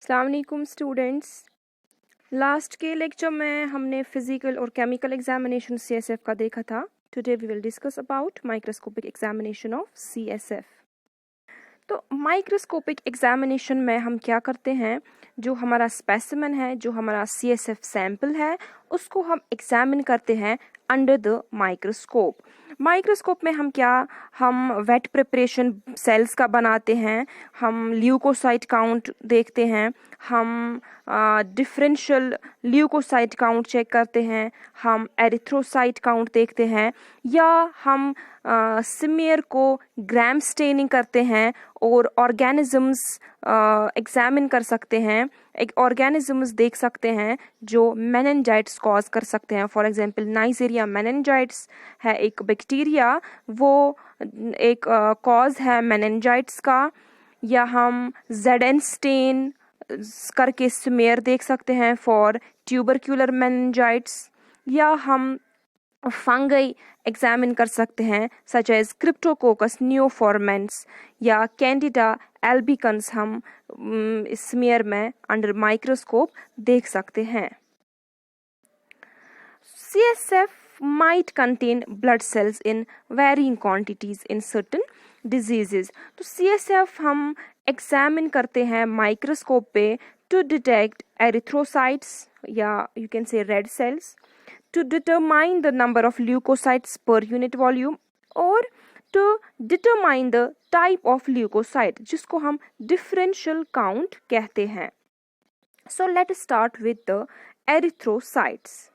अस्सलाम वालेकुम students. Last के लेक्चर में हमने फिजिकल और केमिकल एग्जामिनेशन सीएसएफ का देखा था। Today we will discuss about microscopic examination of CSF. तो माइक्रोस्कोपिक एग्जामिनेशन में हम क्या करते हैं, जो हमारा स्पेसिमेन है, जो हमारा सीएसएफ सैंपल है, उसको हम एग्जामिन करते हैं अंडर द माइक्रोस्कोप। माइक्रोस्कोप में हम वेट प्रिपरेशन सेल्स का बनाते हैं, हम ल्यूकोसाइट काउंट देखते हैं, हम डिफरेंशियल ल्यूकोसाइट काउंट चेक करते हैं, हम एरिथ्रोसाइट काउंट देखते हैं, या हम स्मीयर को ग्राम स्टेनिंग करते हैं और ऑर्गेनिजम्स एग्जामिन कर सकते हैं। एक ऑर्गेनिजम्स देख सकते हैं जो मेनिंजाइट्स कॉज कर सकते हैं। फॉर एग्जांपल नाइजेरिया मेनिंजाइट्स है एक बैक्टीरिया, वो एक कॉज है मेनिंजाइट्स का। या हम ZN स्टेन करके स्मीयर देख सकते हैं फॉर ट्यूबरक्यूलर मेनिंजाइट्स। या हम फंगई एग्जामिन कर सकते हैं सच एज क्रिप्टोकोकस न्यूफॉर्मेंट्स या कैंडिडा एल्बिकन्स हम स्मीयर में अंडर माइक्रोस्कोप देख सकते हैं। CSF might contain blood cells in varying quantities in certain diseases। तो CSF हम एग्जामिन करते हैं माइक्रोस्कोप पे टू डिटेक्ट एरिथ्रोसाइट्स या you can say red cells, to determine the number of leukocytes per unit volume, और to determine the type of leukocyte, जिसको हम differential count कहते हैं। So let's start with the erythrocytes।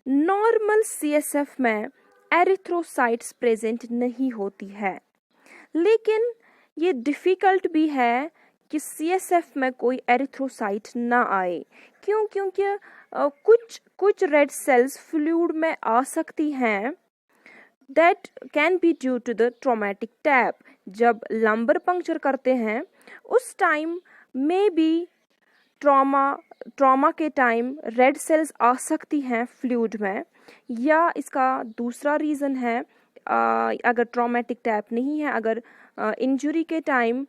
Normal CSF में erythrocytes present नहीं होती है, लेकिन ये difficult भी है कि CSF में कोई एरिथ्रोसाइट ना आए। क्योंकि कुछ रेड सेल्स फ्लूइड में आ सकती हैं। That can be due to the traumatic tap. जब लंबर पंक्चर करते हैं उस टाइम में भी ट्रॉमा के टाइम रेड सेल्स आ सकती हैं फ्लूइड में। या इसका दूसरा रीज़न है, अगर ट्रॉमेटिक टैप नहीं है, अगर इंजरी के टाइम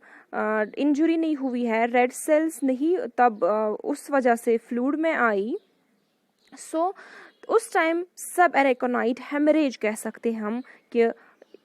इंजरी नहीं हुई है, रेड सेल्स नहीं, तब उस वजह से फ्लूइड में आई। सो उस टाइम सब एरेकोनाइड हेमरेज कह सकते हैं हम कि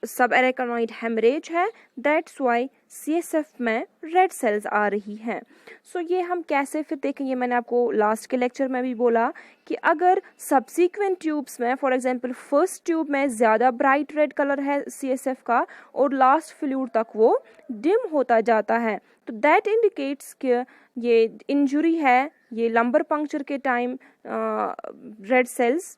सब एरेकोनाइड हेमरेज है, दैट्स वाई CSF में रेड सेल्स आ रही हैं। सो ये हम कैसे फिर देखेंगे, मैंने आपको लास्ट के लेक्चर में भी बोला कि अगर सब्सिक्वेंट ट्यूब्स में, फॉर एग्जांपल फर्स्ट ट्यूब में ज़्यादा ब्राइट रेड कलर है CSF का और लास्ट फ्लूइड तक वो डिम होता जाता है, तो दैट इंडिकेट्स कि ये इंजुरी है, ये लंबर पंक्चर के टाइम रेड सेल्स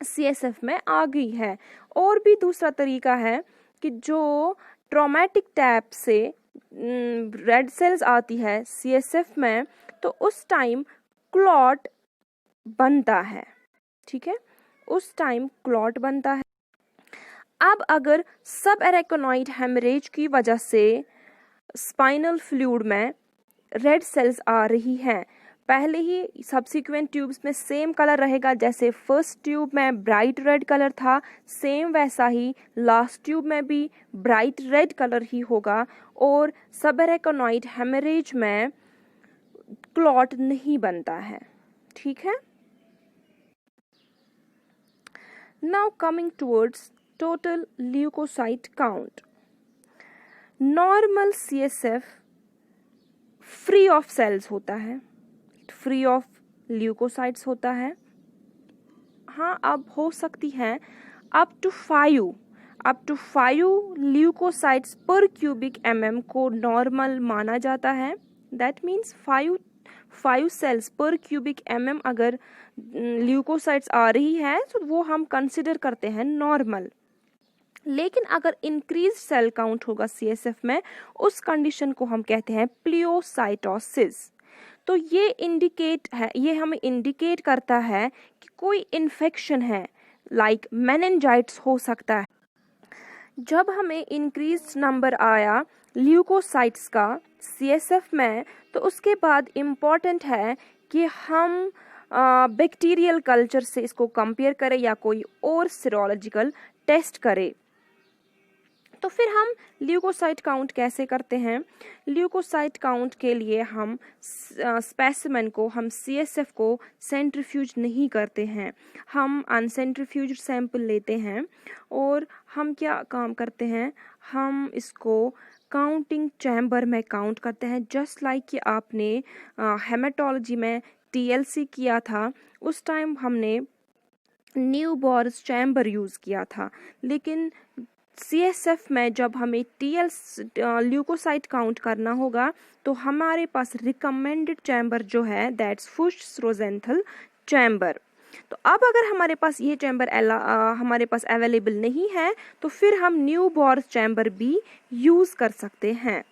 CSF में आ गई है। और भी दूसरा तरीका है कि जो ट्रॉमेटिक टैप से रेड सेल्स आती है CSF में, तो उस टाइम क्लॉट बनता है। ठीक है, उस टाइम क्लॉट बनता है। अब अगर सब एरेकोनॉइड हेमरेज की वजह से स्पाइनल फ्लूइड में रेड सेल्स आ रही हैं, पहले ही सब्सिक्वेंट ट्यूब्स में सेम कलर रहेगा, जैसे फर्स्ट ट्यूब में ब्राइट रेड कलर था, सेम वैसा ही लास्ट ट्यूब में भी ब्राइट रेड कलर ही होगा, और सबएरेकोनॉइड हेमरेज में क्लॉट नहीं बनता है। ठीक है, now coming towards total leukocyte count. Normal CSF free of cells होता है, फ्री ऑफ ल्यूकोसाइट्स होता है। हाँ, अब हो सकती है अप टू 5 ल्यूकोसाइट्स पर क्यूबिक mm को नॉर्मल माना जाता है। दैट मीन्स 5 सेल्स पर क्यूबिक mm अगर ल्यूकोसाइट्स आ रही है तो वो हम कंसिडर करते हैं नॉर्मल। लेकिन अगर इंक्रीज सेल काउंट होगा CSF में, उस कंडीशन को हम कहते हैं प्लियोसाइटोसिस। तो ये हमें इंडिकेट करता है कि कोई इन्फेक्शन है, लाइक मेनिंजाइट्स हो सकता है। जब हमें इंक्रीज नंबर आया ल्यूकोसाइट्स का CSF में, तो उसके बाद इम्पॉर्टेंट है कि हम बैक्टीरियल कल्चर से इसको कंपेयर करें या कोई और सीरोलॉजिकल टेस्ट करें तो फिर हम ल्यूकोसाइट काउंट कैसे करते हैं? ल्यूकोसाइट काउंट के लिए हम स्पेसिमेन को, हम CSF को सेंट्रीफ्यूज नहीं करते हैं, हम अनसेंट्रीफ्यूज्ड सैंपल लेते हैं और हम क्या काम करते हैं, हम इसको काउंटिंग चैम्बर में काउंट करते हैं, जस्ट लाइक कि आपने हेमेटोलॉजी में TLC किया था, उस टाइम हमने न्यूबॉर्स चैम्बर यूज़ किया था। लेकिन CSF में जब हमें ल्यूकोसाइट काउंट करना होगा तो हमारे पास रिकमेंडेड चैम्बर जो है दैट्स फुर्श-रोजेंथल चैम्बर। तो अब अगर हमारे पास ये चैम्बर हमारे पास अवेलेबल नहीं है तो फिर हम न्यूबॉर्स चैम्बर भी यूज़ कर सकते हैं।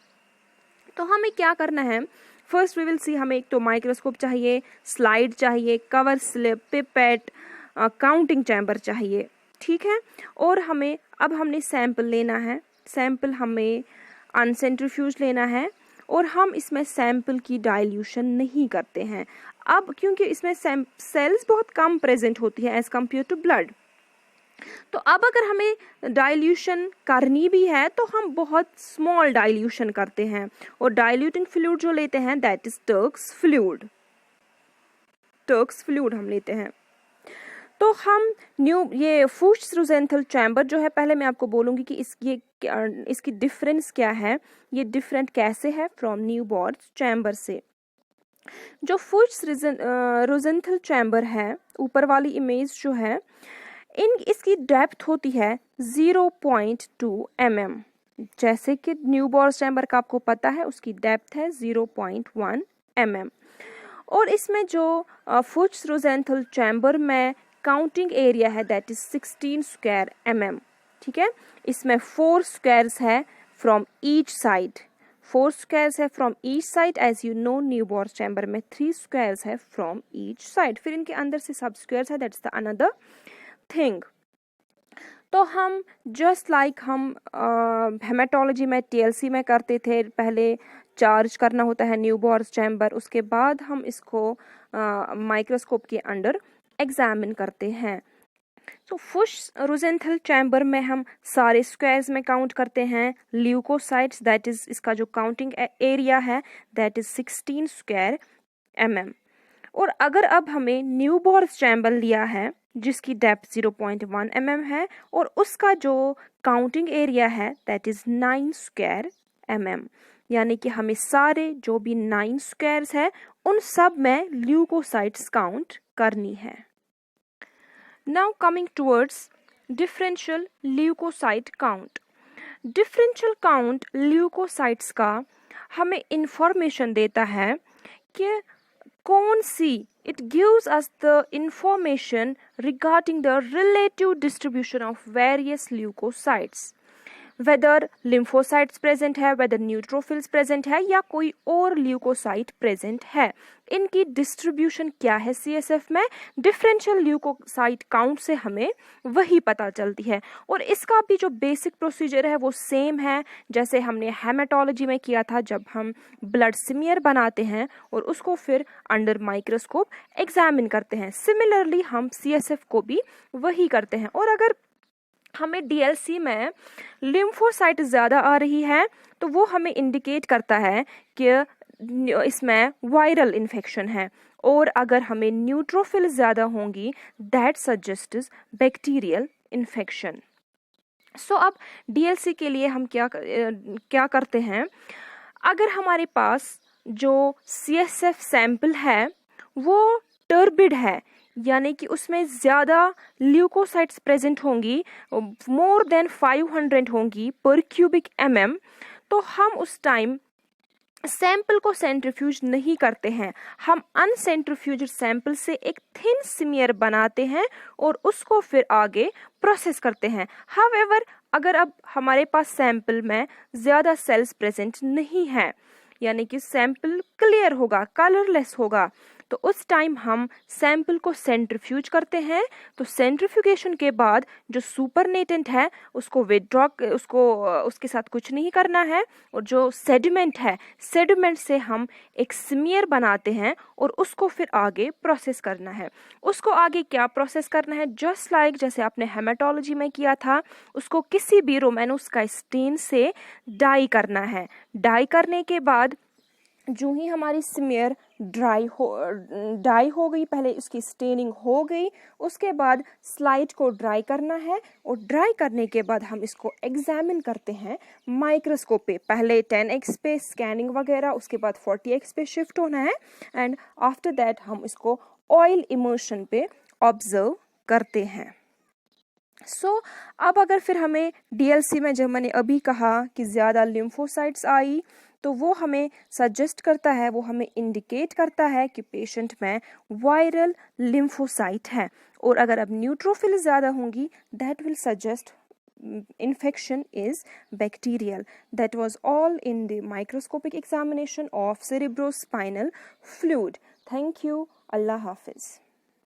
तो हमें क्या करना है, फर्स्ट वी विल सी, हमें एक तो माइक्रोस्कोप चाहिए, स्लाइड चाहिए, cover slip, pipette, counting chamber चाहिए, ठीक है। और हमने सैंपल लेना है, सैंपल हमें अनसेंट्रीफ्यूज लेना है और हम इसमें सैंपल की डाइल्यूशन नहीं करते हैं अब, क्योंकि इसमें सेल्स बहुत कम प्रेजेंट होती है एज कम्पेयर टू ब्लड। तो अब अगर हमें डाइल्यूशन करनी भी है तो हम बहुत स्मॉल डाइल्यूशन करते हैं और डाइल्यूटिंग फ्लूइड जो लेते हैं दैट इज टर्क्स फ्लूइड हम लेते हैं। तो हम ये फुर्श-रोजेंथल चैम्बर जो है, पहले मैं आपको बोलूँगी कि इसकी डिफरेंस क्या है, ये डिफरेंट कैसे है फ्रॉम न्यूबॉर्स चैम्बर से। जो फुर्श-रोजेंथल चैम्बर है, ऊपर वाली इमेज जो है, इसकी डेप्थ होती है 0.2 mm, जैसे कि न्यूबॉर्स चैम्बर का आपको पता है उसकी डेप्थ है 0.1 mm। और इसमें जो फुर्श-रोजेंथल चैम्बर में काउंटिंग एरिया है दैट इज 16 स्क्वायर mm, ठीक है। इसमें 4 स्क्वायर्स है फ्रॉम ईच साइड, 4 स्क्वायर्स है from each side, as you know Neubauer's chamber में 3 स्क्वायर्स है फ्रॉम ईच साइड, फिर इनके अंदर से सब स्क्वायर्स है, दैट्स द अनदर थिंग। तो हम जस्ट लाइक हम हेमेटोलॉजी में TLC में करते थे, पहले चार्ज करना होता है न्यूबॉर्स चैम्बर, उसके बाद हम इसको माइक्रोस्कोप के अंडर एग्जामिन करते हैं। तो फुर्श-रोजेंथल चैम्बर में हम सारे स्क्वायर्स में काउंट करते हैं ल्यूकोसाइट्स, दैट इज इसका जो काउंटिंग एरिया है दैट इज 16 स्क्वायर mm। और अगर अब हमें न्यूबॉर्स चैम्बर लिया है जिसकी डेप्थ 0.1 mm है और उसका जो काउंटिंग एरिया है दैट इज 9 स्क्वायर mm, यानी कि हमें सारे जो भी 9 स्क्वायर्स है उन सब में ल्यूकोसाइट्स काउंट करनी है। Now coming towards differential leukocyte count. Differential count leukocytes का हमें इंफॉर्मेशन देता है कि कौन सी, it gives us the information regarding the relative distribution of various leukocytes, whether lymphocytes present है, whether neutrophils present है या कोई और ल्यूकोसाइट प्रेजेंट है, इनकी डिस्ट्रीब्यूशन क्या है CSF में। डिफरेंशियल ल्यूकोसाइट काउंट से हमें वही पता चलती है और इसका भी जो बेसिक प्रोसीजर है वो सेम है जैसे हमने हेमेटोलॉजी में किया था, जब हम ब्लड स्मीयर बनाते हैं और उसको फिर अंडर माइक्रोस्कोप एग्जामिन करते हैं। सिमिलरली हम CSF को भी वही करते हैं। और अगर हमें DLC में लिम्फोसाइट ज़्यादा आ रही है तो वो हमें इंडिकेट करता है कि इसमें वायरल इन्फेक्शन है, और अगर हमें न्यूट्रोफिल ज़्यादा होंगी दैट सजेस्ट्स बैक्टीरियल इन्फेक्शन। सो अब DLC के लिए हम क्या करते हैं, अगर हमारे पास जो CSF सैंपल है वो टर्बिड है, यानी कि उसमें ज़्यादा ल्यूकोसाइट्स प्रेजेंट होंगी, मोर देन 500 होंगी पर क्यूबिक mm, तो हम उस टाइम सैंपल को सेंट्रीफ्यूज नहीं करते हैं, हम अनसेंट्रीफ्यूज्ड सैंपल से एक थिन स्मीयर बनाते हैं और उसको फिर आगे प्रोसेस करते हैं। हाउएवर अगर अब हमारे पास सैंपल में ज़्यादा सेल्स प्रेजेंट नहीं है, यानी कि सैंपल क्लियर होगा, कलरलेस होगा, तो उस टाइम हम सैंपल को सेंट्रीफ्यूज करते हैं। तो सेंट्रीफ्यूगेशन के बाद जो सुपरनेटेंट है उसको विदड्रॉ, उसके साथ कुछ नहीं करना है, और जो सेडिमेंट है, सेडिमेंट से हम एक स्मीयर बनाते हैं और उसको फिर आगे प्रोसेस करना है। उसको आगे क्या प्रोसेस करना है, जस्ट लाइक जैसे आपने हेमेटोलॉजी में किया था, उसको किसी भी रोमेनस का स्टेन से डाई करना है। डाई करने के बाद जो ही हमारी स्मीयर डाई हो गई, पहले उसकी स्टेनिंग हो गई, उसके बाद स्लाइड को ड्राई करना है, और ड्राई करने के बाद हम इसको एग्जामिन करते हैं माइक्रोस्कोप पे। पहले 10x पे स्कैनिंग वगैरह, उसके बाद 40x पे शिफ्ट होना है, एंड आफ्टर दैट हम इसको ऑयल इमर्शन पे ऑब्जर्व करते हैं। अब अगर फिर हमें डीएलसी में, जब मैंने अभी कहा कि ज़्यादा लिम्फोसाइट्स आई, तो वो हमें सजेस्ट करता है, वो हमें इंडिकेट करता है कि पेशेंट में वायरल लिम्फोसाइट है। और अगर अब न्यूट्रोफिल ज़्यादा होंगी, that will suggest infection is bacterial. That was all in the microscopic examination of cerebrospinal fluid. Thank you. Allah Hafiz.